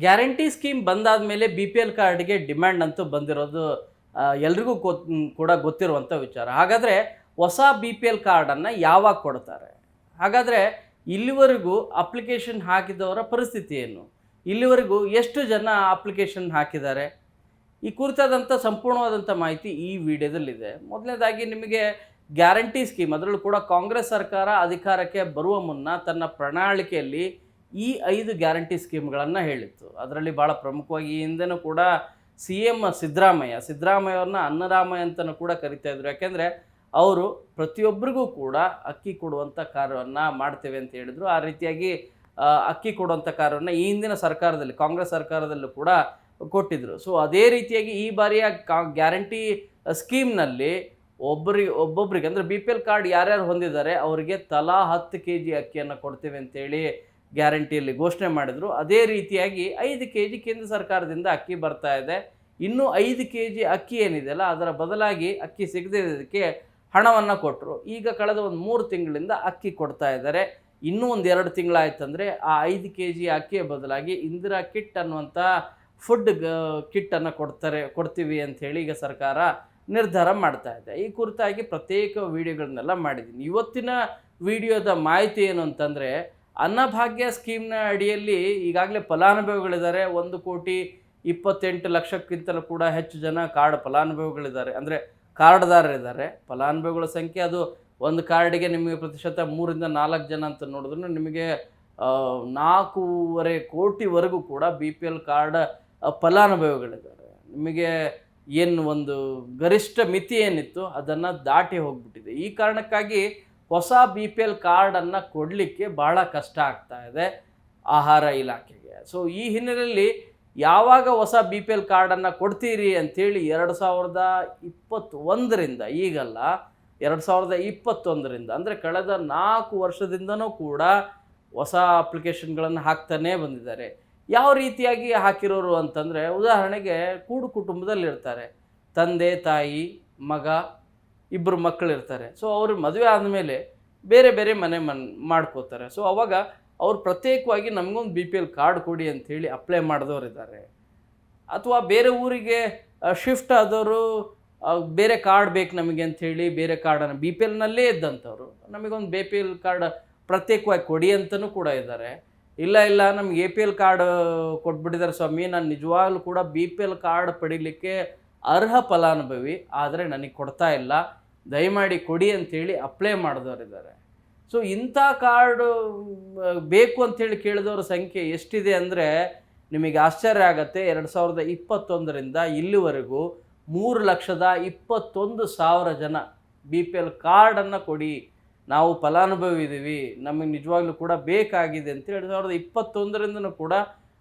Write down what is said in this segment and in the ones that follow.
Guarantee scheme ಬಂದಾದ ಮೇಲೆ B P L ಕಾರ್ಡ್ಗೆ ಡಿಮ್ಯಾಂಡ್ ಅಂತೂ ಬಂದಿರೋದು ಎಲ್ರಿಗೂ ಕೂಡ ಗೊತ್ತಿರುವಂಥ ವಿಚಾರ. ಹಾಗಾದರೆ ಹೊಸ ಬಿ ಪಿ ಎಲ್ ಕಾರ್ಡನ್ನು ಯಾವಾಗ ಕೊಡ್ತಾರೆ? ಹಾಗಾದರೆ ಇಲ್ಲಿವರೆಗೂ ಅಪ್ಲಿಕೇಶನ್ ಹಾಕಿದವರ ಪರಿಸ್ಥಿತಿ ಏನು? ಇಲ್ಲಿವರೆಗೂ ಎಷ್ಟು ಜನ ಅಪ್ಲಿಕೇಶನ್ ಹಾಕಿದ್ದಾರೆ? ಈ ಕುರಿತಾದಂಥ ಸಂಪೂರ್ಣವಾದಂಥ ಮಾಹಿತಿ ಈ ವಿಡಿಯೋದಲ್ಲಿದೆ. ಮೊದಲನೇದಾಗಿ ನಿಮಗೆ ಗ್ಯಾರಂಟಿ ಸ್ಕೀಮ್, ಅದರಲ್ಲೂ ಕೂಡ ಕಾಂಗ್ರೆಸ್ ಸರ್ಕಾರ ಅಧಿಕಾರಕ್ಕೆ ಬರುವ ಮುನ್ನ ತನ್ನ ಪ್ರಣಾಳಿಕೆಯಲ್ಲಿ ಈ 5 ಗ್ಯಾರಂಟಿ ಸ್ಕೀಮ್ಗಳನ್ನು ಹೇಳಿತ್ತು. ಅದರಲ್ಲಿ ಭಾಳ ಪ್ರಮುಖವಾಗಿ ಈ ಹಿಂದೆನೂ ಕೂಡ ಸಿ ಎಮ್ ಸಿದ್ದರಾಮಯ್ಯವ್ರನ್ನ ಅನ್ನರಾಮಯ್ಯ ಅಂತಲೂ ಕೂಡ ಕರಿತಾ ಇದ್ರು. ಯಾಕೆಂದರೆ ಅವರು ಪ್ರತಿಯೊಬ್ಬರಿಗೂ ಕೂಡ ಅಕ್ಕಿ ಕೊಡುವಂಥ ಕಾರ್ಯವನ್ನು ಮಾಡ್ತೇವೆ ಅಂತ ಹೇಳಿದರು. ಆ ರೀತಿಯಾಗಿ ಅಕ್ಕಿ ಕೊಡುವಂಥ ಕಾರ್ಯವನ್ನು ಈ ಹಿಂದಿನ ಸರ್ಕಾರದಲ್ಲಿ, ಕಾಂಗ್ರೆಸ್ ಸರ್ಕಾರದಲ್ಲೂ ಕೂಡ ಕೊಟ್ಟಿದ್ದರು. ಸೊ ಅದೇ ರೀತಿಯಾಗಿ ಈ ಬಾರಿಯ ಗ್ಯಾರಂಟಿ ಸ್ಕೀಮ್ನಲ್ಲಿ ಒಬ್ಬೊಬ್ಬರಿಗೆ ಅಂದರೆ ಬಿ ಪಿ ಎಲ್ ಕಾರ್ಡ್ ಯಾರ್ಯಾರು ಹೊಂದಿದ್ದಾರೆ ಅವರಿಗೆ ತಲಾ 10 kg ಅಕ್ಕಿಯನ್ನು ಕೊಡ್ತೇವೆ ಅಂತೇಳಿ ಗ್ಯಾರಂಟಿಯಲ್ಲಿ ಘೋಷಣೆ ಮಾಡಿದರು. ಅದೇ ರೀತಿಯಾಗಿ 5 kg ಕೇಂದ್ರ ಸರ್ಕಾರದಿಂದ ಅಕ್ಕಿ ಬರ್ತಾ ಇದೆ. ಇನ್ನೂ 5 kg ಅಕ್ಕಿ ಏನಿದೆಯಲ್ಲ ಅದರ ಬದಲಾಗಿ ಅಕ್ಕಿ ಸಿಗದಿದ್ದಕ್ಕೆ ಹಣವನ್ನು ಕೊಟ್ಟರು. ಈಗ ಕಳೆದ ಒಂದು 3 ತಿಂಗಳಿಂದ ಅಕ್ಕಿ ಕೊಡ್ತಾ ಇದ್ದಾರೆ. ಇನ್ನೂ ಒಂದು 2 ತಿಂಗಳಾಯ್ತಂದರೆ ಆ 5 kg ಅಕ್ಕಿಯ ಬದಲಾಗಿ ಇಂದಿರಾ ಕಿಟ್ ಅನ್ನುವಂಥ ಫುಡ್ ಕಿಟ್ಟನ್ನು ಕೊಡ್ತೀವಿ ಅಂಥೇಳಿ ಈಗ ಸರ್ಕಾರ ನಿರ್ಧಾರ ಮಾಡ್ತಾ ಇದೆ. ಈ ಕುರಿತಾಗಿ ಪ್ರತ್ಯೇಕ ವಿಡಿಯೋಗಳನ್ನೆಲ್ಲ ಮಾಡಿದ್ದೀನಿ. ಇವತ್ತಿನ ವಿಡಿಯೋದ ಮಾಹಿತಿ ಏನು ಅಂತಂದರೆ, ಅನ್ನಭಾಗ್ಯ ಸ್ಕೀಮ್ನ ಅಡಿಯಲ್ಲಿ ಈಗಾಗಲೇ ಫಲಾನುಭವಿಗಳಿದ್ದಾರೆ. 1,28,00,000ಕ್ಕಿಂತಲೂ ಕೂಡ ಹೆಚ್ಚು ಜನ ಫಲಾನುಭವಿಗಳಿದ್ದಾರೆ, ಅಂದರೆ ಕಾರ್ಡ್ದಾರರಿದ್ದಾರೆ. ಫಲಾನುಭವಿಗಳ ಸಂಖ್ಯೆ ಅದು ಒಂದು ಕಾರ್ಡಿಗೆ ನಿಮಗೆ ಪ್ರತಿಶತ 3 ರಿಂದ 4 ಜನ ಅಂತ ನೋಡಿದ್ರು ನಿಮಗೆ 4.5 ಕೋಟಿವರೆಗೂ ಕೂಡ ಬಿ ಪಿ ಎಲ್ ಕಾರ್ಡ್ ಫಲಾನುಭವಿಗಳಿದ್ದಾರೆ. ನಿಮಗೆ ಏನು ಒಂದು ಗರಿಷ್ಠ ಮಿತಿ ಏನಿತ್ತು ಅದನ್ನು ದಾಟಿ ಹೋಗ್ಬಿಟ್ಟಿದೆ. ಈ ಕಾರಣಕ್ಕಾಗಿ ಹೊಸ ಬಿ ಪಿ ಎಲ್ ಕಾರ್ಡನ್ನು ಕೊಡಲಿಕ್ಕೆ ಭಾಳ ಕಷ್ಟ ಆಗ್ತಾ ಇದೆ ಆಹಾರ ಇಲಾಖೆಗೆ. ಸೊ ಈ ಹಿನ್ನೆಲೆಯಲ್ಲಿ ಯಾವಾಗ ಹೊಸ ಬಿ ಪಿ ಎಲ್ ಕಾರ್ಡನ್ನು ಕೊಡ್ತೀರಿ ಅಂಥೇಳಿ 2021ರಿಂದ, ಈಗಲ್ಲ 2021ರಿಂದ, ಅಂದರೆ ಕಳೆದ 4 ವರ್ಷದಿಂದನೂ ಕೂಡ ಹೊಸ ಅಪ್ಲಿಕೇಶನ್ಗಳನ್ನು ಹಾಕ್ತಾನೇ ಬಂದಿದ್ದಾರೆ. ಯಾವ ರೀತಿಯಾಗಿ ಹಾಕಿರೋರು ಅಂತಂದರೆ, ಉದಾಹರಣೆಗೆ ಕೂಡು ಕುಟುಂಬದಲ್ಲಿರ್ತಾರೆ, ತಂದೆ ತಾಯಿ ಮಗ 2 ಮಕ್ಕಳಿರ್ತಾರೆ. ಸೊ ಅವರು ಮದುವೆ ಆದಮೇಲೆ ಬೇರೆ ಬೇರೆ ಮನೆ ಮಾಡ್ಕೋತಾರೆ. ಸೊ ಅವಾಗ ಅವ್ರು ಪ್ರತ್ಯೇಕವಾಗಿ ನಮಗೊಂದು ಬಿ ಪಿ ಎಲ್ ಕಾರ್ಡ್ ಕೊಡಿ ಅಂಥೇಳಿ ಅಪ್ಲೈ ಮಾಡಿದವರಿದ್ದಾರೆ. ಅಥವಾ ಬೇರೆ ಊರಿಗೆ ಶಿಫ್ಟ್ ಆದವರು ಬೇರೆ ಕಾರ್ಡ್ ಬೇಕು ನಮಗೆ ಅಂಥೇಳಿ ಬೇರೆ ಕಾರ್ಡನ್ನು ಬಿ ಪಿ ಎಲ್ನಲ್ಲೇ ಇದ್ದಂಥವ್ರು ನಮಗೊಂದು ಬಿ ಪಿ ಎಲ್ ಕಾರ್ಡ್ ಪ್ರತ್ಯೇಕವಾಗಿ ಕೊಡಿ ಅಂತಲೂ ಕೂಡ ಇದ್ದಾರೆ. ಇಲ್ಲ ನಮ್ಗೆ ಎ ಪಿ ಎಲ್ ಕಾರ್ಡ್ ಕೊಟ್ಬಿಟ್ಟಿದ್ದಾರೆ ಸ್ವಾಮಿ, ನಾನು ನಿಜವಾಗ್ಲೂ ಕೂಡ ಬಿ ಪಿ ಎಲ್ ಕಾರ್ಡ್ ಪಡೀಲಿಕ್ಕೆ ಅರ್ಹ ಫಲಾನುಭವಿ, ಆದರೆ ನನಗೆ ಕೊಡ್ತಾ ಇಲ್ಲ, ದಯಮಾಡಿ ಕೊಡಿ ಅಂಥೇಳಿ ಅಪ್ಲೈ ಮಾಡಿದವರಿದ್ದಾರೆ. ಸೊ ಇಂಥ ಕಾರ್ಡು ಬೇಕು ಅಂಥೇಳಿ ಕೇಳಿದವ್ರ ಸಂಖ್ಯೆ ಎಷ್ಟಿದೆ ಅಂದರೆ ನಿಮಗೆ ಆಶ್ಚರ್ಯ ಆಗುತ್ತೆ. 2021ರಿಂದ ಇಲ್ಲಿವರೆಗೂ 3,21,000 ಜನ ಬಿ ಪಿ ಎಲ್ ಕಾರ್ಡನ್ನು ಕೊಡಿ, ನಾವು ಫಲಾನುಭವಿ ಇದ್ದೀವಿ, ನಮಗೆ ನಿಜವಾಗ್ಲೂ ಕೂಡ ಬೇಕಾಗಿದೆ ಅಂತ 2021ರಿಂದನೂ ಕೂಡ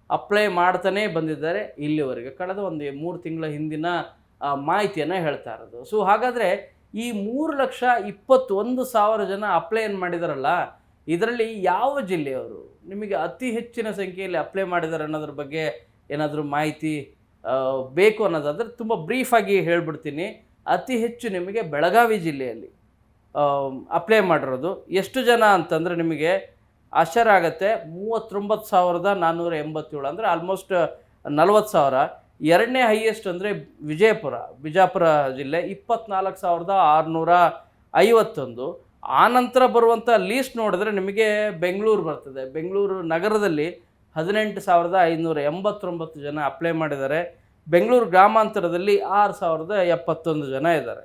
ಅಪ್ಲೈ ಮಾಡ್ತಾನೇ ಬಂದಿದ್ದಾರೆ ಇಲ್ಲಿವರೆಗೆ. ಕಳೆದ ಒಂದು 3 ತಿಂಗಳ ಹಿಂದಿನ ಮಾಹಿತಿಯನ್ನು ಹೇಳ್ತಾ ಇರೋದು. ಸೊ ಹಾಗಾದರೆ ಈ 3,21,000 ಜನ ಅಪ್ಲೈ ಏನು ಮಾಡಿದಾರಲ್ಲ, ಇದರಲ್ಲಿ ಯಾವ ಜಿಲ್ಲೆಯವರು ನಿಮಗೆ ಅತಿ ಹೆಚ್ಚಿನ ಸಂಖ್ಯೆಯಲ್ಲಿ ಅಪ್ಲೈ ಮಾಡಿದ್ದಾರೆ ಅನ್ನೋದ್ರ ಬಗ್ಗೆ ಏನಾದರೂ ಮಾಹಿತಿ ಬೇಕು ಅನ್ನೋದಾದರೆ ತುಂಬ ಬ್ರೀಫಾಗಿ ಹೇಳ್ಬಿಡ್ತೀನಿ. ಅತಿ ಹೆಚ್ಚು ನಿಮಗೆ ಬೆಳಗಾವಿ ಜಿಲ್ಲೆಯಲ್ಲಿ ಅಪ್ಲೈ ಮಾಡಿರೋದು. ಎಷ್ಟು ಜನ ಅಂತಂದರೆ ನಿಮಗೆ ಆಶ್ಚರ್ಯ ಆಗುತ್ತೆ, 39,487, ಅಂದರೆ ಆಲ್ಮೋಸ್ಟ್ 40,000. ಎರಡನೇ ಹೈಯೆಸ್ಟ್ ಅಂದರೆ ಬಿಜಾಪುರ ಜಿಲ್ಲೆ 24,651. ಆನಂತರ ಬರುವಂಥ ಲೀಸ್ಟ್ ನೋಡಿದ್ರೆ ನಿಮಗೆ ಬೆಂಗಳೂರು ಬರ್ತದೆ. ಬೆಂಗಳೂರು ನಗರದಲ್ಲಿ 18,589 ಜನ ಅಪ್ಲೈ ಮಾಡಿದ್ದಾರೆ. ಬೆಂಗಳೂರು ಗ್ರಾಮಾಂತರದಲ್ಲಿ 6,071 ಜನ ಇದ್ದಾರೆ.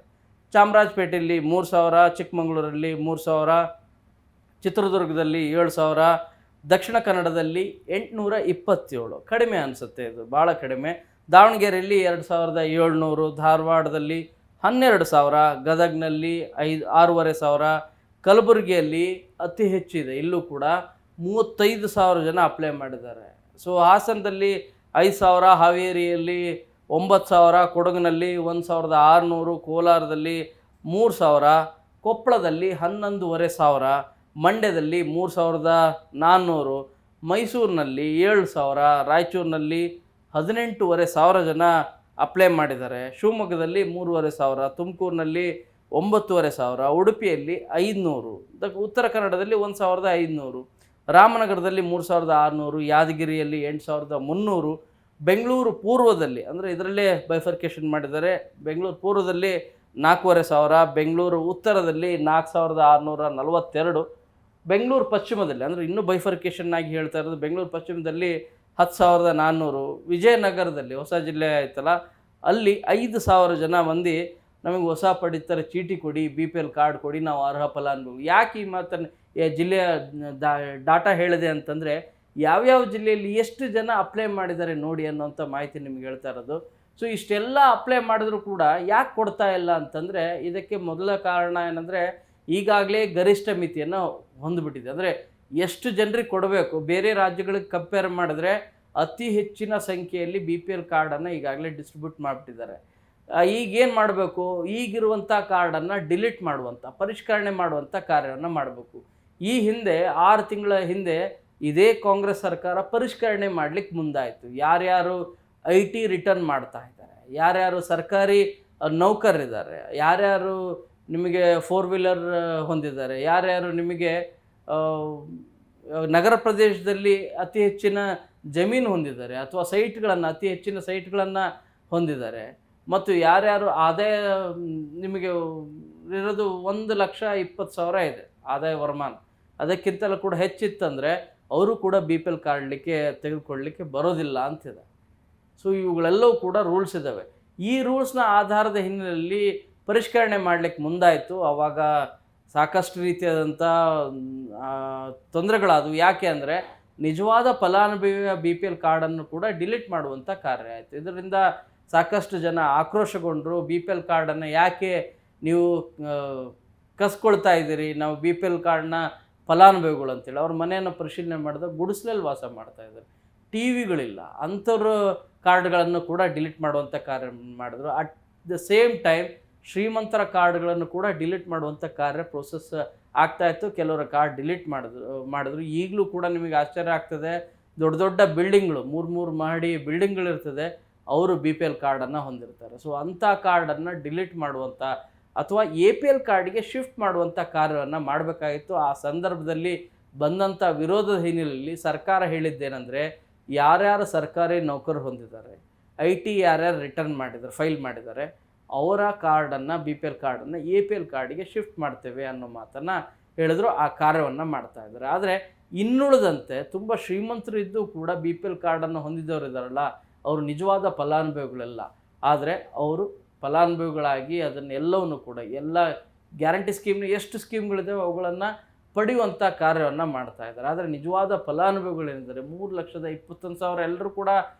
ಚಾಮರಾಜಪೇಟೆಯಲ್ಲಿ 3,000, ಚಿಕ್ಕಮಗಳೂರಲ್ಲಿ 3,000, ಚಿತ್ರದುರ್ಗದಲ್ಲಿ 7,000, ದಕ್ಷಿಣ ಕನ್ನಡದಲ್ಲಿ 827. ಕಡಿಮೆ ಅನಿಸುತ್ತೆ, ಇದು ಭಾಳ ಕಡಿಮೆ. ದಾವಣಗೆರೆಯಲ್ಲಿ 2,700, ಧಾರವಾಡದಲ್ಲಿ 12,000, ಗದಗ್ನಲ್ಲಿ 6,500, ಕಲಬುರಗಿಯಲ್ಲಿ ಅತಿ ಹೆಚ್ಚಿದೆ, ಇಲ್ಲೂ ಕೂಡ 35,000 ಜನ ಅಪ್ಲೈ ಮಾಡಿದ್ದಾರೆ. ಸೊ ಹಾಸನದಲ್ಲಿ 5,000, ಹಾವೇರಿಯಲ್ಲಿ 9,000, ಕೊಡಗಿನಲ್ಲಿ 1,600, ಕೋಲಾರದಲ್ಲಿ 3,000, ಕೊಪ್ಪಳದಲ್ಲಿ 11,500, ಮಂಡ್ಯದಲ್ಲಿ 3,400, ಮೈಸೂರಿನಲ್ಲಿ 7,000, ರಾಯಚೂರಿನಲ್ಲಿ 18,500 ಜನ ಅಪ್ಲೈ ಮಾಡಿದ್ದಾರೆ. ಶಿವಮೊಗ್ಗದಲ್ಲಿ 3,500, ತುಮಕೂರಿನಲ್ಲಿ 9,500, ಉಡುಪಿಯಲ್ಲಿ 500, ಉತ್ತರ ಕನ್ನಡದಲ್ಲಿ 1,500, ರಾಮನಗರದಲ್ಲಿ 3600, ಯಾದಗಿರಿಯಲ್ಲಿ 8300, ಬೆಂಗಳೂರು ಪೂರ್ವದಲ್ಲಿ ಅಂದರೆ ಇದರಲ್ಲೇ ಬೈಫರ್ಕೇಷನ್ ಮಾಡಿದ್ದಾರೆ. ಬೆಂಗಳೂರು ಪೂರ್ವದಲ್ಲಿ 4500, ಬೆಂಗಳೂರು ಉತ್ತರದಲ್ಲಿ 4642, ಬೆಂಗಳೂರು ಪಶ್ಚಿಮದಲ್ಲಿ ಅಂದರೆ ಇನ್ನೂ ಬೈಫರ್ಕೇಷನ್ ಆಗಿ ಹೇಳ್ತಾ ಇರೋದು ಬೆಂಗಳೂರು ಪಶ್ಚಿಮದಲ್ಲಿ 10,400, ವಿಜಯನಗರದಲ್ಲಿ ಹೊಸ ಜಿಲ್ಲೆ ಆಯ್ತಲ್ಲ ಅಲ್ಲಿ 5,000 ಜನ ಮಂದಿ ನಮಗೆ ಹೊಸ ಪಡಿತರ ಚೀಟಿ ಕೊಡಿ, BPL ಕಾರ್ಡ್ ಕೊಡಿ, ನಾವು ಅರ್ಹ ಫಲಾನುಭವಿ. ಯಾಕೆ ಈ ಮಾತನ್ನು ಜಿಲ್ಲೆಯ ಡಾಟಾ ಹೇಳಿದೆ ಅಂತಂದರೆ ಯಾವ್ಯಾವ ಜಿಲ್ಲೆಯಲ್ಲಿ ಎಷ್ಟು ಜನ ಅಪ್ಲೈ ಮಾಡಿದ್ದಾರೆ ನೋಡಿ ಅನ್ನೋಂಥ ಮಾಹಿತಿ ನಿಮ್ಗೆ ಹೇಳ್ತಾ ಇರೋದು. ಸೊ ಇಷ್ಟೆಲ್ಲ ಅಪ್ಲೈ ಮಾಡಿದ್ರು ಕೂಡ ಯಾಕೆ ಕೊಡ್ತಾ ಇಲ್ಲ ಅಂತಂದರೆ ಇದಕ್ಕೆ ಮೊದಲ ಕಾರಣ ಏನಂದರೆ ಈಗಾಗಲೇ ಗರಿಷ್ಠ ಮಿತಿಯನ್ನು ಹೊಂದಿಬಿಟ್ಟಿದೆ. ಅಂದರೆ ಎಷ್ಟು ಜನರಿಗೆ ಕೊಡಬೇಕು, ಬೇರೆ ರಾಜ್ಯಗಳಿಗೆ ಕಂಪೇರ್ ಮಾಡಿದ್ರೆ ಅತಿ ಹೆಚ್ಚಿನ ಸಂಖ್ಯೆಯಲ್ಲಿ BPL ಕಾರ್ಡನ್ನು ಈಗಾಗಲೇ ಡಿಸ್ಟ್ರಿಬ್ಯೂಟ್ ಮಾಡಿಬಿಟ್ಟಿದ್ದಾರೆ. ಈಗೇನು ಮಾಡಬೇಕು, ಈಗಿರುವಂಥ ಕಾರ್ಡನ್ನು ಡಿಲೀಟ್ ಮಾಡುವಂಥ, ಪರಿಷ್ಕರಣೆ ಮಾಡುವಂಥ ಕಾರ್ಯವನ್ನು ಮಾಡಬೇಕು. ಈ ಹಿಂದೆ 6 ತಿಂಗಳ ಹಿಂದೆ ಇದೇ ಕಾಂಗ್ರೆಸ್ ಸರ್ಕಾರ ಪರಿಷ್ಕರಣೆ ಮಾಡಲಿಕ್ಕೆ ಮುಂದಾಯಿತು. ಯಾರ್ಯಾರು IT ರಿಟರ್ನ್ ಮಾಡ್ತಾ ಇದ್ದಾರೆ, ಯಾರ್ಯಾರು ಸರ್ಕಾರಿ ನೌಕರರಿದ್ದಾರೆ, ಯಾರ್ಯಾರು ನಿಮಗೆ 4 ವೀಲರ್ ಹೊಂದಿದ್ದಾರೆ, ಯಾರ್ಯಾರು ನಿಮಗೆ ನಗರ ಪ್ರದೇಶದಲ್ಲಿ ಅತಿ ಹೆಚ್ಚಿನ ಜಮೀನು ಹೊಂದಿದ್ದಾರೆ ಅಥವಾ ಸೈಟ್ಗಳನ್ನು ಅತಿ ಹೆಚ್ಚಿನ ಸೈಟ್ಗಳನ್ನು ಹೊಂದಿದ್ದಾರೆ, ಮತ್ತು ಯಾರ್ಯಾರು ಆದಾಯ ನಿಮಗೆ ಇರೋದು 1,20,000 ಇದೆ ಆದಾಯ ವರಮಾನ, ಅದಕ್ಕಿಂತಲೂ ಕೂಡ ಹೆಚ್ಚಿತ್ತಂದರೆ ಅವರು ಕೂಡ BPL ಕಾರ್ಡ್ಲಿಕ್ಕೆ ತೆಗೆದುಕೊಳ್ಳಲಿಕ್ಕೆ ಬರೋದಿಲ್ಲ ಅಂತಿದೆ. ಸೊ ಇವುಗಳೆಲ್ಲವೂ ಕೂಡ ರೂಲ್ಸ್ ಇದ್ದಾವೆ. ಈ ರೂಲ್ಸ್ನ ಆಧಾರದ ಹಿನ್ನೆಲೆಯಲ್ಲಿ ಪರಿಷ್ಕರಣೆ ಮಾಡಲಿಕ್ಕೆ ಮುಂದಾಯಿತು. ಆವಾಗ ಸಾಕಷ್ಟು ರೀತಿಯಾದಂಥ ತೊಂದರೆಗಳಾದವು. ಯಾಕೆ ಅಂದರೆ ನಿಜವಾದ ಫಲಾನುಭವಿಯ BPL ಕಾರ್ಡನ್ನು ಕೂಡ ಡಿಲೀಟ್ ಮಾಡುವಂಥ ಕಾರ್ಯ ಆಯಿತು. ಇದರಿಂದ ಸಾಕಷ್ಟು ಜನ ಆಕ್ರೋಶಗೊಂಡರು. BPL ಕಾರ್ಡನ್ನು ಯಾಕೆ ನೀವು ಕಸ್ಕೊಳ್ತಾ ಇದ್ದೀರಿ, ನಾವು BPL ಕಾರ್ಡ್ನ ಫಲಾನುಭವಿಗಳು ಅಂತೇಳಿ. ಅವ್ರ ಮನೆಯನ್ನು ಪರಿಶೀಲನೆ ಮಾಡಿದಾಗ ಗುಡಿಸಲಲ್ಲಿ ವಾಸ ಮಾಡ್ತಾಯಿದ್ದಾರೆ, TVಗಳಿಲ್ಲ, ಅಂಥವ್ರ ಕಾರ್ಡ್ಗಳನ್ನು ಕೂಡ ಡಿಲೀಟ್ ಮಾಡುವಂಥ ಕಾರ್ಯ ಮಾಡಿದ್ರು. ಅಟ್ ದ ಸೇಮ್ ಟೈಮ್ ಶ್ರೀಮಂತರ ಕಾರ್ಡ್ಗಳನ್ನು ಕೂಡ ಡಿಲೀಟ್ ಮಾಡುವಂಥ ಕಾರ್ಯ ಪ್ರೋಸೆಸ್ ಆಗ್ತಾಯಿತ್ತು. ಕೆಲವರ ಕಾರ್ಡ್ ಡಿಲೀಟ್ ಮಾಡಿದ್ರು. ಈಗಲೂ ಕೂಡ ನಿಮಗೆ ಆಶ್ಚರ್ಯ ಆಗ್ತದೆ, ದೊಡ್ಡ ದೊಡ್ಡ ಬಿಲ್ಡಿಂಗ್ಗಳು, 3 ಮಹಡಿ ಬಿಲ್ಡಿಂಗ್ಗಳಿರ್ತದೆ, ಅವರು BPL ಕಾರ್ಡನ್ನು ಹೊಂದಿರ್ತಾರೆ. ಸೊ ಅಂಥ ಕಾರ್ಡನ್ನು ಡಿಲೀಟ್ ಮಾಡುವಂಥ ಅಥವಾ APL ಕಾರ್ಡಿಗೆ ಶಿಫ್ಟ್ ಮಾಡುವಂಥ ಕಾರ್ಯವನ್ನು ಮಾಡಬೇಕಾಗಿತ್ತು. ಆ ಸಂದರ್ಭದಲ್ಲಿ ಬಂದಂಥ ವಿರೋಧದ ಹಿನ್ನೆಲೆಯಲ್ಲಿ ಸರ್ಕಾರ ಹೇಳಿದ್ದೇನೆಂದರೆ, ಯಾರ್ಯಾರು ಸರ್ಕಾರಿ ನೌಕರು ಹೊಂದಿದ್ದಾರೆ, IT ಯಾರ್ಯಾರು ರಿಟರ್ನ್ ಮಾಡಿದ್ದಾರೆ, ಫೈಲ್ ಮಾಡಿದ್ದಾರೆ, ಅವರ ಕಾರ್ಡನ್ನು BPL ಕಾರ್ಡನ್ನು APL ಕಾರ್ಡಿಗೆ ಶಿಫ್ಟ್ ಮಾಡ್ತೇವೆ ಅನ್ನೋ ಮಾತನ್ನು ಹೇಳಿದ್ರು. ಆ ಕಾರ್ಯವನ್ನು ಮಾಡ್ತಾ ಇದ್ದಾರೆ. ಆದರೆ ಇನ್ನುಳಿದಂತೆ ತುಂಬ ಶ್ರೀಮಂತರು ಇದ್ದು ಕೂಡ BPL ಕಾರ್ಡನ್ನು ಹೊಂದಿದವರು ಇದ್ದಾರಲ್ಲ, ಅವರು ನಿಜವಾದ ಫಲಾನುಭವಿಗಳೆಲ್ಲ. ಆದರೆ ಅವರು ಫಲಾನುಭವಿಗಳಾಗಿ ಅದನ್ನೆಲ್ಲವನ್ನು ಕೂಡ ಎಲ್ಲ ಗ್ಯಾರಂಟಿ ಸ್ಕೀಮ್ನ ಎಷ್ಟು ಸ್ಕೀಮ್ಗಳಿದ್ದಾವೆ ಅವುಗಳನ್ನು ಪಡೆಯುವಂಥ ಕಾರ್ಯವನ್ನು ಮಾಡ್ತಾ ಇದ್ದಾರೆ. ಆದರೆ ನಿಜವಾದ ಫಲಾನುಭವಿಗಳೇನಿದ್ದಾರೆ 3,21,000 ಎಲ್ಲರೂ ಕೂಡ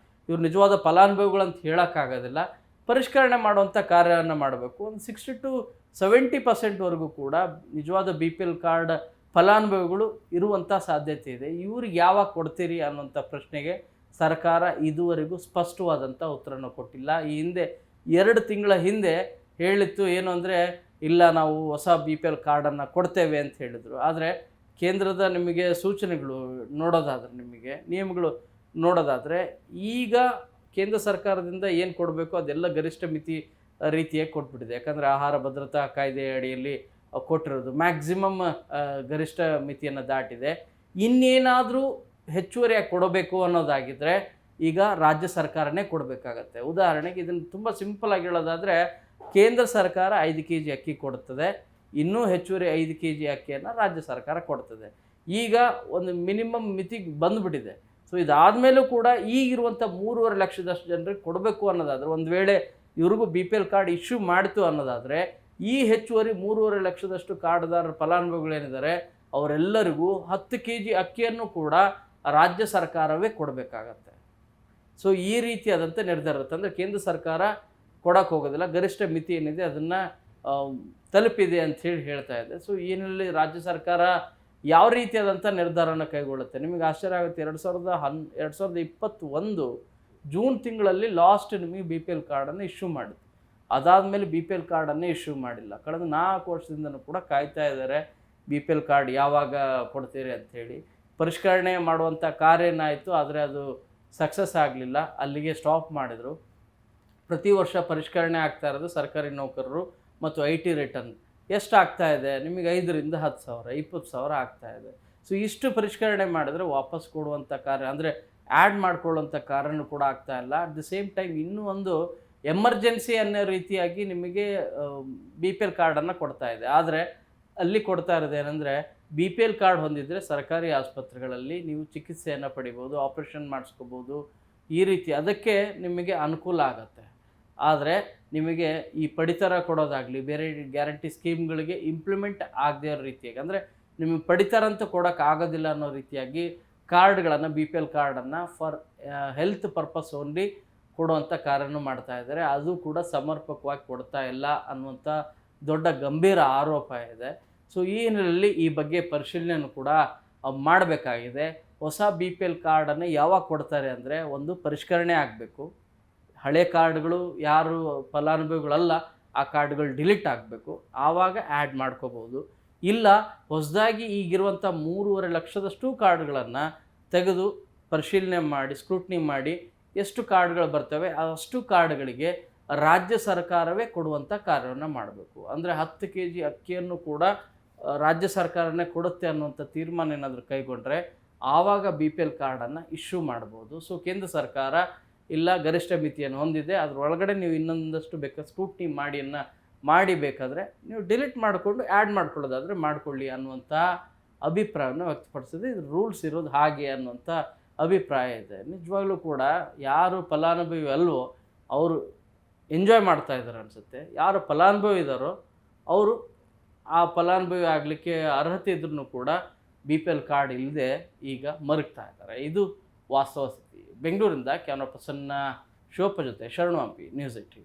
ಇವರು ನಿಜವಾದ ಫಲಾನುಭವಿಗಳಂತ ಹೇಳೋಕ್ಕಾಗೋದಿಲ್ಲ. ಪರಿಷ್ಕರಣೆ ಮಾಡುವಂಥ ಕಾರ್ಯವನ್ನು ಮಾಡಬೇಕು. ಒಂದು 60 to 70% ಕೂಡ ನಿಜವಾದ BPL ಕಾರ್ಡ್ ಫಲಾನುಭವಿಗಳು ಇರುವಂಥ ಸಾಧ್ಯತೆ ಇದೆ. ಇವ್ರಿಗೆ ಯಾವಾಗ ಕೊಡ್ತೀರಿ ಅನ್ನೋಂಥ ಪ್ರಶ್ನೆಗೆ ಸರ್ಕಾರ ಇದುವರೆಗೂ ಸ್ಪಷ್ಟವಾದಂಥ ಉತ್ತರನ ಕೊಟ್ಟಿಲ್ಲ. ಈ ಹಿಂದೆ 2 ತಿಂಗಳ ಹಿಂದೆ ಹೇಳಿತ್ತು ಏನು ಅಂದರೆ, ಇಲ್ಲ ನಾವು ಹೊಸ BPL ಕಾರ್ಡನ್ನು ಕೊಡ್ತೇವೆ ಅಂತ ಹೇಳಿದರು. ಆದರೆ ಕೇಂದ್ರದ ನಿಮಗೆ ಸೂಚನೆಗಳು ನೋಡೋದಾದರೆ, ನಿಮಗೆ ನಿಯಮಗಳು ನೋಡೋದಾದರೆ, ಈಗ ಕೇಂದ್ರ ಸರ್ಕಾರದಿಂದ ಏನು ಕೊಡಬೇಕು ಅದೆಲ್ಲ ಗರಿಷ್ಠ ಮಿತಿ ರೀತಿಯಾಗಿ ಕೊಟ್ಬಿಟ್ಟಿದೆ. ಯಾಕಂದರೆ ಆಹಾರ ಭದ್ರತಾ ಕಾಯ್ದೆ ಅಡಿಯಲ್ಲಿ ಕೊಟ್ಟಿರೋದು ಮ್ಯಾಕ್ಸಿಮಮ್ ಗರಿಷ್ಠ ಮಿತಿಯನ್ನು ದಾಟಿದೆ. ಇನ್ನೇನಾದರೂ ಹೆಚ್ಚುವರಿಯಾಗಿ ಕೊಡಬೇಕು ಅನ್ನೋದಾಗಿದ್ದರೆ ಈಗ ರಾಜ್ಯ ಸರ್ಕಾರನೇ ಕೊಡಬೇಕಾಗತ್ತೆ. ಉದಾಹರಣೆಗೆ ಇದನ್ನು ತುಂಬ ಸಿಂಪಲಾಗಿ ಹೇಳೋದಾದರೆ, ಕೇಂದ್ರ ಸರ್ಕಾರ 5 kg ಅಕ್ಕಿ ಕೊಡುತ್ತದೆ, ಇನ್ನೂ ಹೆಚ್ಚುವರಿ 5 kg ಅಕ್ಕಿಯನ್ನು ರಾಜ್ಯ ಸರ್ಕಾರ ಕೊಡ್ತದೆ. ಈಗ ಒಂದು ಮಿನಿಮಮ್ ಮಿತಿಗೆ ಬಂದುಬಿಟ್ಟಿದೆ. ಸೊ ಇದಾದಮೇಲೂ ಕೂಡ ಈಗಿರುವಂಥ 3.5 ಲಕ್ಷದಷ್ಟು ಜನರಿಗೆ ಕೊಡಬೇಕು ಅನ್ನೋದಾದರೆ, ಒಂದು ವೇಳೆ ಇವ್ರಿಗೂ BPL ಕಾರ್ಡ್ ಇಶ್ಯೂ ಮಾಡಿತು ಅನ್ನೋದಾದರೆ, ಈ ಹೆಚ್ಚುವರಿ 3.5 ಲಕ್ಷದಷ್ಟು ಕಾರ್ಡ್ದಾರರ ಫಲಾನುಭವಿಗಳೇನಿದ್ದಾರೆ ಅವರೆಲ್ಲರಿಗೂ 10 kg ಅಕ್ಕಿಯನ್ನು ಕೂಡ ರಾಜ್ಯ ಸರ್ಕಾರವೇ ಕೊಡಬೇಕಾಗತ್ತೆ. ಸೊ ಈ ರೀತಿಯಾದಂಥ ನಿರ್ಧಾರ ಇರುತ್ತೆ. ಅಂದರೆ ಕೇಂದ್ರ ಸರ್ಕಾರ ಕೊಡೋಕ್ಕೆ ಹೋಗೋದಿಲ್ಲ, ಗರಿಷ್ಠ ಮಿತಿ ಏನಿದೆ ಅದನ್ನು ತಲುಪಿದೆ ಅಂಥೇಳಿ ಹೇಳ್ತಾ ಇದೆ. ಸೊ ಏನಲ್ಲಿ ರಾಜ್ಯ ಸರ್ಕಾರ ಯಾವ ರೀತಿಯಾದಂಥ ನಿರ್ಧಾರನ ಕೈಗೊಳ್ಳುತ್ತೆ, ನಿಮಗೆ ಆಶ್ಚರ್ಯ ಆಗುತ್ತೆ. 2021 ಜೂನ್ ತಿಂಗಳಲ್ಲಿ ಲಾಸ್ಟ್ ನಿಮಗೆ BPL ಕಾರ್ಡನ್ನು ಇಶ್ಯೂ ಮಾಡಿತ್ತು. ಅದಾದಮೇಲೆ BPL ಕಾರ್ಡನ್ನೇ ಇಶ್ಯೂ ಮಾಡಿಲ್ಲ. ಕಳೆದ 4 ವರ್ಷದಿಂದನೂ ಕೂಡ ಕಾಯ್ತಾ ಇದ್ದಾರೆ BPL ಕಾರ್ಡ್ ಯಾವಾಗ ಕೊಡ್ತೀರಿ ಅಂಥೇಳಿ. ಪರಿಷ್ಕರಣೆ ಮಾಡುವಂಥ ಕಾರ್ಯ ಏನಾಯಿತು, ಆದರೆ ಅದು ಸಕ್ಸಸ್ ಆಗಲಿಲ್ಲ, ಅಲ್ಲಿಗೆ ಸ್ಟಾಪ್ ಮಾಡಿದರು. ಪ್ರತಿ ವರ್ಷ ಪರಿಷ್ಕರಣೆ ಆಗ್ತಾ ಇರೋದು ಸರ್ಕಾರಿ ನೌಕರರು ಮತ್ತು IT ರಿಟರ್ನ್ ಎಷ್ಟು ಆಗ್ತಾ ಇದೆ ನಿಮಗೆ 5ರಿಂದ 10,000, 20,000 ಆಗ್ತಾ ಇದೆ. ಸೊ ಇಷ್ಟು ಪರಿಷ್ಕರಣೆ ಮಾಡಿದ್ರೆ ವಾಪಸ್ ಕೊಡುವಂಥ ಕಾರ್ಯ ಅಂದರೆ ಆ್ಯಡ್ ಮಾಡ್ಕೊಳ್ಳುವಂಥ ಕಾರ್ಯನೂ ಕೂಡ ಆಗ್ತಾ ಇಲ್ಲ. ಅಟ್ ದಿ ಸೇಮ್ ಟೈಮ್ ಇನ್ನೂ ಒಂದು ಎಮರ್ಜೆನ್ಸಿ ಅನ್ನೋ ರೀತಿಯಾಗಿ ನಿಮಗೆ ಬಿ ಪಿ ಎಲ್ ಕಾರ್ಡನ್ನು ಕೊಡ್ತಾ ಇದೆ. ಆದರೆ ಅಲ್ಲಿ ಕೊಡ್ತಾ ಇರೋದು ಏನಂದರೆ ಬಿ ಪಿ ಎಲ್ ಕಾರ್ಡ್ ಹೊಂದಿದರೆ ಸರ್ಕಾರಿ ಆಸ್ಪತ್ರೆಗಳಲ್ಲಿ ನೀವು ಚಿಕಿತ್ಸೆಯನ್ನು ಪಡಿಬೋದು, ಆಪ್ರೇಷನ್ ಮಾಡಿಸ್ಕೋಬೋದು, ಈ ರೀತಿ ಅದಕ್ಕೆ ನಿಮಗೆ ಅನುಕೂಲ ಆಗುತ್ತೆ. ಆದರೆ ನಿಮಗೆ ಈ ಪಡಿತರ ಕೊಡೋದಾಗಲಿ ಬೇರೆ ಗ್ಯಾರಂಟಿ ಸ್ಕೀಮ್ಗಳಿಗೆ ಇಂಪ್ಲಿಮೆಂಟ್ ಆಗದೇ ಇರೋ ರೀತಿಯಾಗಿ ಅಂದರೆ ನಿಮಗೆ ಪಡಿತರ ಅಂತ ಕೊಡೋಕ್ಕಾಗೋದಿಲ್ಲ ಅನ್ನೋ ರೀತಿಯಾಗಿ ಕಾರ್ಡ್ಗಳನ್ನು ಬಿ ಪಿ ಎಲ್ ಕಾರ್ಡನ್ನು ಫಾರ್ ಹೆಲ್ತ್ ಪರ್ಪಸ್ ಓನ್ಲಿ ಕೊಡುವಂಥ ಕಾರ್ಯನೂ ಮಾಡ್ತಾ ಇದ್ದಾರೆ. ಅದು ಕೂಡ ಸಮರ್ಪಕವಾಗಿ ಕೊಡ್ತಾ ಇಲ್ಲ ಅನ್ನುವಂಥ ದೊಡ್ಡ ಗಂಭೀರ ಆರೋಪ ಇದೆ. ಸೊ ಈ ಹಿನ್ನೆಲೆಯಲ್ಲಿ ಈ ಬಗ್ಗೆ ಪರಿಶೀಲನೆಯನ್ನು ಕೂಡ ಮಾಡಬೇಕಾಗಿದೆ. ಹೊಸ ಬಿ ಪಿ ಎಲ್ ಕಾರ್ಡನ್ನು ಯಾವಾಗ ಕೊಡ್ತಾರೆ ಅಂದರೆ ಒಂದು ಪರಿಷ್ಕರಣೆ ಆಗಬೇಕು, ಹಳೆ ಕಾರ್ಡ್ಗಳು ಯಾರು ಫಲಾನುಭವಿಗಳಲ್ಲ ಆ ಕಾರ್ಡ್ಗಳು ಡಿಲೀಟ್ ಆಗಬೇಕು, ಆವಾಗ ಆ್ಯಡ್ ಮಾಡ್ಕೋಬೋದು. ಇಲ್ಲ ಹೊಸದಾಗಿ ಈಗಿರುವಂಥ 3.5 ಲಕ್ಷದಷ್ಟು ಕಾರ್ಡ್ಗಳನ್ನು ತೆಗೆದು ಪರಿಶೀಲನೆ ಮಾಡಿ ಸ್ಕ್ರೂಟ್ನಿ ಮಾಡಿ ಎಷ್ಟು ಕಾರ್ಡ್ಗಳು ಬರ್ತವೆ ಅಷ್ಟು ಕಾರ್ಡ್ಗಳಿಗೆ ರಾಜ್ಯ ಸರ್ಕಾರವೇ ಕೊಡುವಂಥ ಕಾರ್ಯವನ್ನು ಮಾಡಬೇಕು. ಅಂದರೆ 10 kg ಅಕ್ಕಿಯನ್ನು ಕೂಡ ರಾಜ್ಯ ಸರ್ಕಾರನೇ ಕೊಡುತ್ತೆ ಅನ್ನುವಂಥ ತೀರ್ಮಾನ ಏನಾದರೂ ಕೈಗೊಂಡ್ರೆ ಆವಾಗ ಬಿ ಪಿ ಎಲ್ ಕಾರ್ಡನ್ನು ಇಶ್ಯೂ ಮಾಡ್ಬೋದು. ಸೊ ಕೇಂದ್ರ ಸರ್ಕಾರ ಇಲ್ಲ ಗರಿಷ್ಠ ಮಿತಿಯನ್ನು ಹೊಂದಿದೆ, ಅದರೊಳಗಡೆ ನೀವು ಇನ್ನೊಂದಷ್ಟು ಬೇಕಾದ್ರೆ ಸ್ಕ್ರೂಟ್ನಿ ಮಾಡಿ ಬೇಕಾದರೆ ನೀವು ಡಿಲೀಟ್ ಮಾಡಿಕೊಂಡು ಆ್ಯಡ್ ಮಾಡ್ಕೊಳ್ಳೋದಾದರೆ ಮಾಡಿಕೊಳ್ಳಿ ಅನ್ನುವಂಥ ಅಭಿಪ್ರಾಯವನ್ನು ವ್ಯಕ್ತಪಡಿಸಿದೆ. ಇದು ರೂಲ್ಸ್ ಇರೋದು ಹಾಗೆ ಅನ್ನುವಂಥ ಅಭಿಪ್ರಾಯ ಇದೆ. ನಿಜವಾಗ್ಲೂ ಕೂಡ ಯಾರು ಫಲಾನುಭವಿ ಅಲ್ವೋ ಅವರು ಎಂಜಾಯ್ ಮಾಡ್ತಾ ಇದ್ದಾರೆ ಅನಿಸುತ್ತೆ. ಯಾರು ಫಲಾನುಭವಿ ಇದ್ದಾರೋ ಅವರು ಆ ಫಲಾನುಭವಿ ಆಗಲಿಕ್ಕೆ ಅರ್ಹತೆ ಇದ್ರೂ ಕೂಡ ಬಿ ಪಿ ಎಲ್ ಕಾರ್ಡ್ ಇಲ್ಲದೆ ಈಗ ಮರುಗ್ತಾ ಇದ್ದಾರೆ. ಇದು ವಾಸ್ತವ ಸ್ಥಿತಿ. ಬೆಂಗಳೂರಿಂದ ಕ್ಯಾಮ್ರಾ ಪರ್ಸನ್ನ ಶಿವಪ್ಪ ಜೊತೆ ಶರಣು ಹಂಪಿ, ನ್ಯೂಸ್ 18.